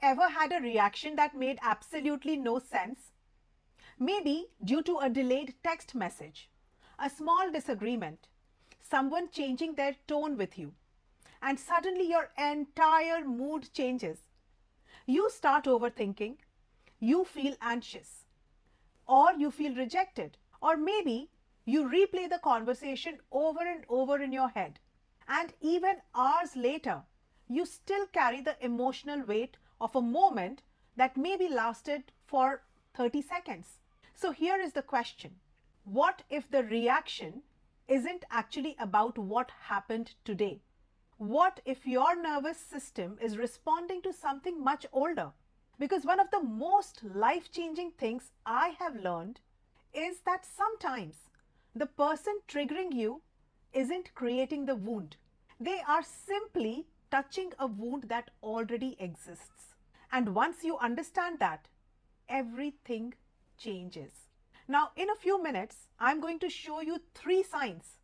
ever had a reaction that made absolutely no sense? Maybe due to a delayed text message, a small disagreement, someone changing their tone with you, and suddenly your entire mood changes. You start overthinking, you feel anxious, or you feel rejected, or maybe you replay the conversation over and over in your head. And even hours later, you still carry the emotional weight of a moment that maybe lasted for 30 seconds. So here is the question: what if the reaction isn't actually about what happened today? What if your nervous system is responding to something much older? Because one of the most life changing things I have learned is that sometimes the person triggering you isn't creating the wound. They are simply touching a wound that already exists. And once you understand that, everything changes. Now, in a few minutes, I'm going to show you 3 signs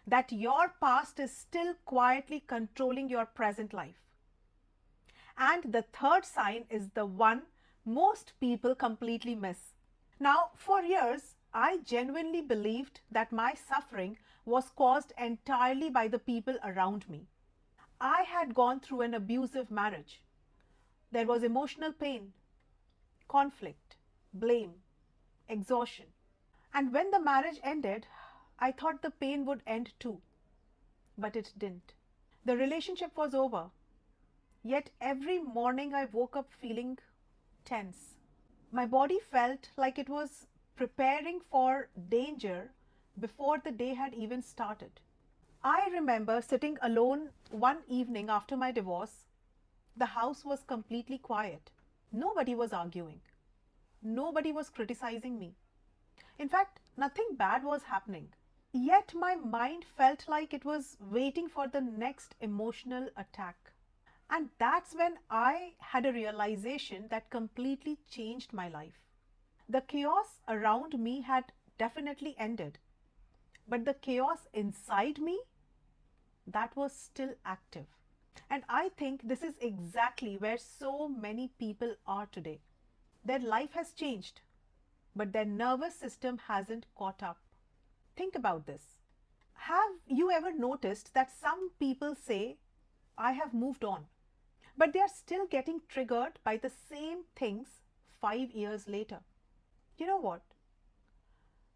that your past is still quietly controlling your present life. And the third sign is the one most people completely miss. Now, for years, I genuinely believed that my suffering was caused entirely by the people around me. I had gone through an abusive marriage. There was emotional pain, conflict, blame, exhaustion. And when the marriage ended, I thought the pain would end too. But it didn't. The relationship was over. Yet every morning I woke up feeling tense. My body felt like it was preparing for danger before the day had even started. I remember sitting alone one evening after my divorce. The house was completely quiet. Nobody was arguing. Nobody was criticizing me. In fact, nothing bad was happening. Yet my mind felt like it was waiting for the next emotional attack. And that's when I had a realization that completely changed my life. The chaos around me had definitely ended, but the chaos inside me, that was still active. And I think this is exactly where so many people are today. Their life has changed, but their nervous system hasn't caught up. Think about this. Have you ever noticed that some people say, I have moved on, but they are still getting triggered by the same things 5 years later? You know what?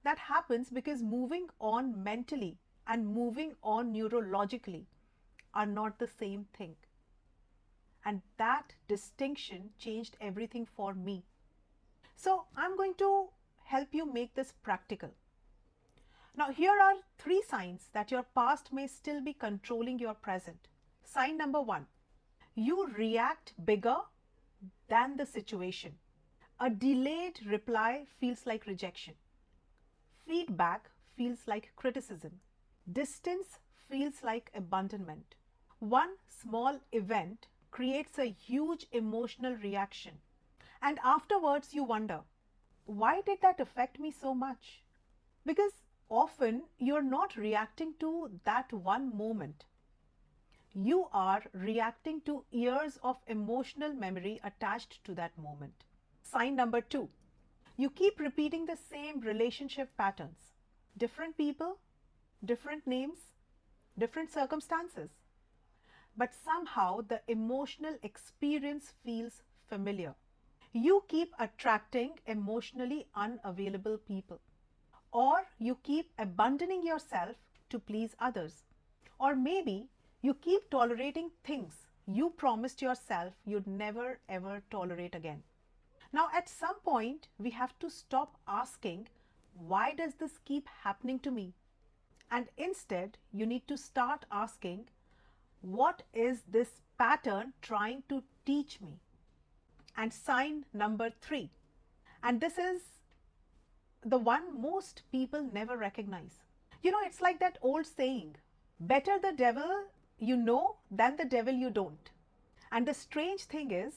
That happens because moving on mentally and moving on neurologically are not the same thing. And that distinction changed everything for me. So I'm going to help you make this practical. Now, here are 3 signs that your past may still be controlling your present. Sign number 1: you react bigger than the situation. A delayed reply feels like rejection. Feedback feels like criticism. Distance feels like abandonment. One small event creates a huge emotional reaction. And afterwards, you wonder, why did that affect me so much? Because often you're not reacting to that one moment. You are reacting to years of emotional memory attached to that moment. Sign number 2: you keep repeating the same relationship patterns. Different people, different names, different circumstances. But somehow the emotional experience feels familiar. You keep attracting emotionally unavailable people. Or you keep abandoning yourself to please others. Or maybe you keep tolerating things you promised yourself you'd never ever tolerate again. Now, at some point, we have to stop asking, why does this keep happening to me? And instead, you need to start asking, what is this pattern trying to teach me? And sign number 3. And this is the one most people never recognize. You know, it's like that old saying, better the devil you know than the devil you don't. And the strange thing is,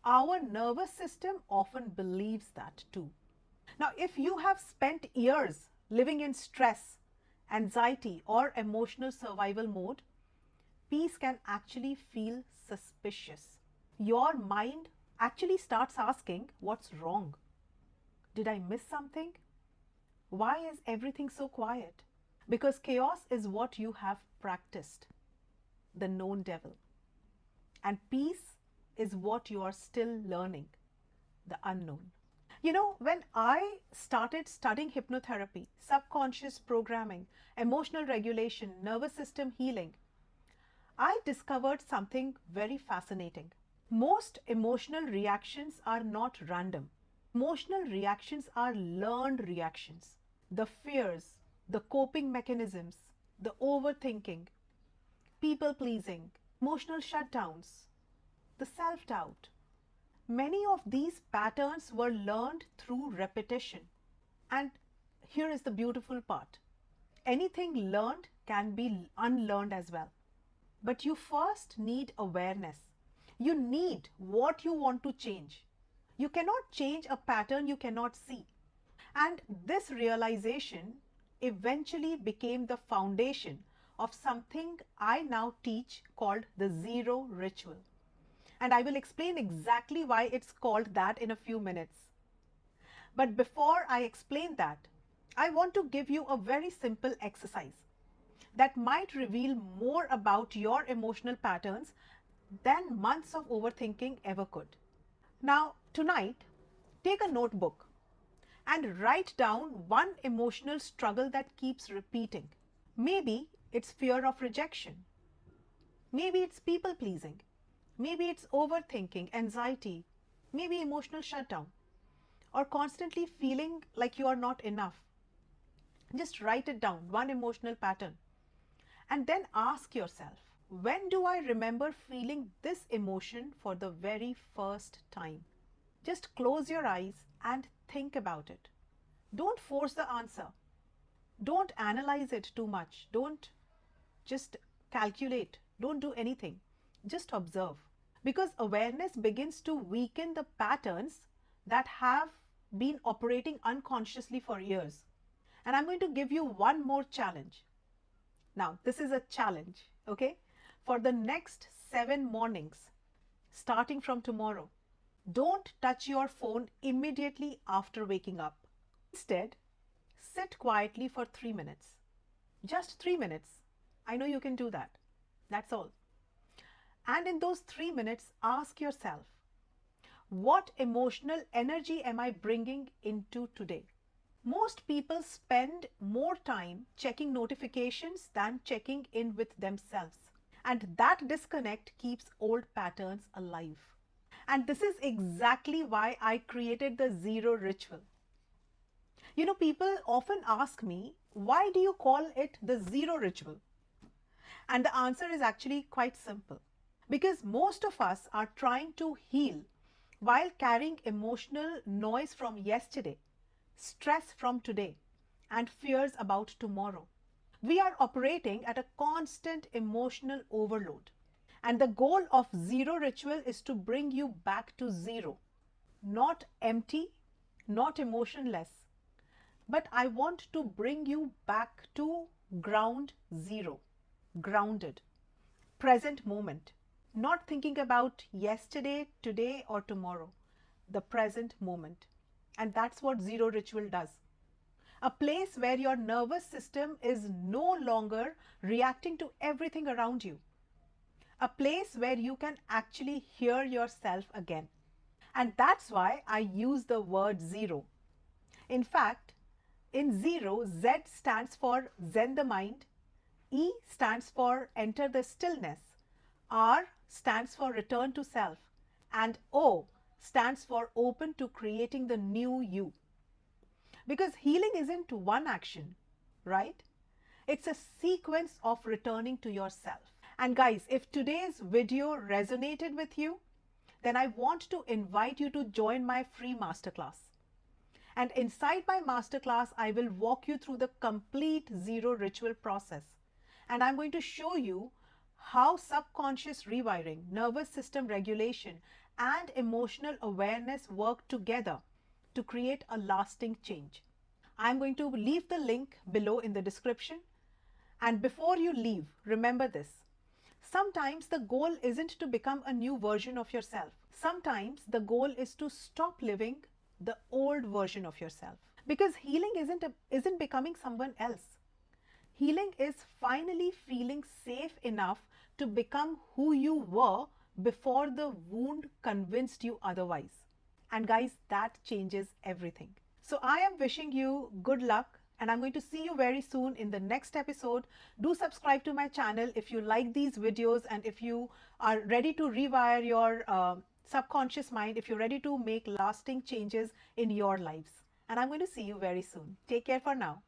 our nervous system often believes that too. Now, if you have spent years living in stress, anxiety, or emotional survival mode, peace can actually feel suspicious. your mind actually starts asking, what's wrong? Did I miss something? Why is everything so quiet? Because chaos is what you have practiced, the known devil. And peace is what you are still learning, the unknown. You know, when I started studying hypnotherapy, subconscious programming, emotional regulation, nervous system healing, I discovered something very fascinating. Most emotional reactions are not random. Emotional reactions are learned reactions. The fears, the coping mechanisms, the overthinking, people pleasing, emotional shutdowns, the self doubt. Many of these patterns were learned through repetition. And here is the beautiful part: anything learned can be unlearned as well. But you first need awareness. You need what you want to change. You cannot change a pattern you cannot see. And this realization eventually became the foundation of something I now teach called the Zero Ritual. And I will explain exactly why it's called that in a few minutes. But before I explain that, I want to give you a very simple exercise that might reveal more about your emotional patterns than months of overthinking ever could. Now, tonight, take a notebook and write down one emotional struggle that keeps repeating. Maybe it's fear of rejection. Maybe it's people pleasing. Maybe it's overthinking, anxiety. Maybe emotional shutdown. Or constantly feeling like you are not enough. Just write it down, one emotional pattern. And then ask yourself, when do I remember feeling this emotion for the very first time? Just close your eyes and think about it. Don't force the answer. Don't analyze it too much. Don't just calculate. Don't do anything. Just observe. Because awareness begins to weaken the patterns that have been operating unconsciously for years. And I'm going to give you one more challenge. Now, this is a challenge, okay? For the next 7 mornings, starting from tomorrow, don't touch your phone immediately after waking up. Instead, sit quietly for 3 minutes. Just 3 minutes. I know you can do that. That's all. And in those 3 minutes, ask yourself, what emotional energy am I bringing into today? Most people spend more time checking notifications than checking in with themselves. And that disconnect keeps old patterns alive. And this is exactly why I created the Zero Ritual. You know, people often ask me, why do you call it the Zero Ritual? And the answer is actually quite simple. Because most of us are trying to heal while carrying emotional noise from yesterday, stress from today, and fears about tomorrow. We are operating at a constant emotional overload. And the goal of Zero Ritual is to bring you back to zero. Not empty, not emotionless, but I want to bring you back to ground zero, grounded, present moment, not thinking about yesterday, today, or tomorrow, the present moment. And that's what Zero Ritual does. A place where your nervous system is no longer reacting to everything around you. A place where you can actually hear yourself again. And that's why I use the word zero. In fact, in zero, Z stands for Zen the mind, E stands for enter the stillness, R stands for return to self, and O stands for open to creating the new you. Because healing isn't one action, right? It's a sequence of returning to yourself. And guys, if today's video resonated with you, then I want to invite you to join my free masterclass. And inside my masterclass, I will walk you through the complete Zero Ritual process. And I'm going to show you how subconscious rewiring, nervous system regulation, and emotional awareness work together to create a lasting change. I'm going to leave the link below in the description. And before you leave, remember this: Sometimes the goal isn't to become a new version of yourself. Sometimes the goal is to stop living the old version of yourself. Because healing isn't becoming someone else. Healing is finally feeling safe enough to become who you were before the wound convinced you otherwise. And guys, that changes everything. So I am wishing you good luck, and I'm going to see you very soon in the next episode. Do subscribe to my channel if you like these videos, and if you are ready to rewire your subconscious mind, if you're ready to make lasting changes in your lives. And I'm going to see you very soon. Take care for now.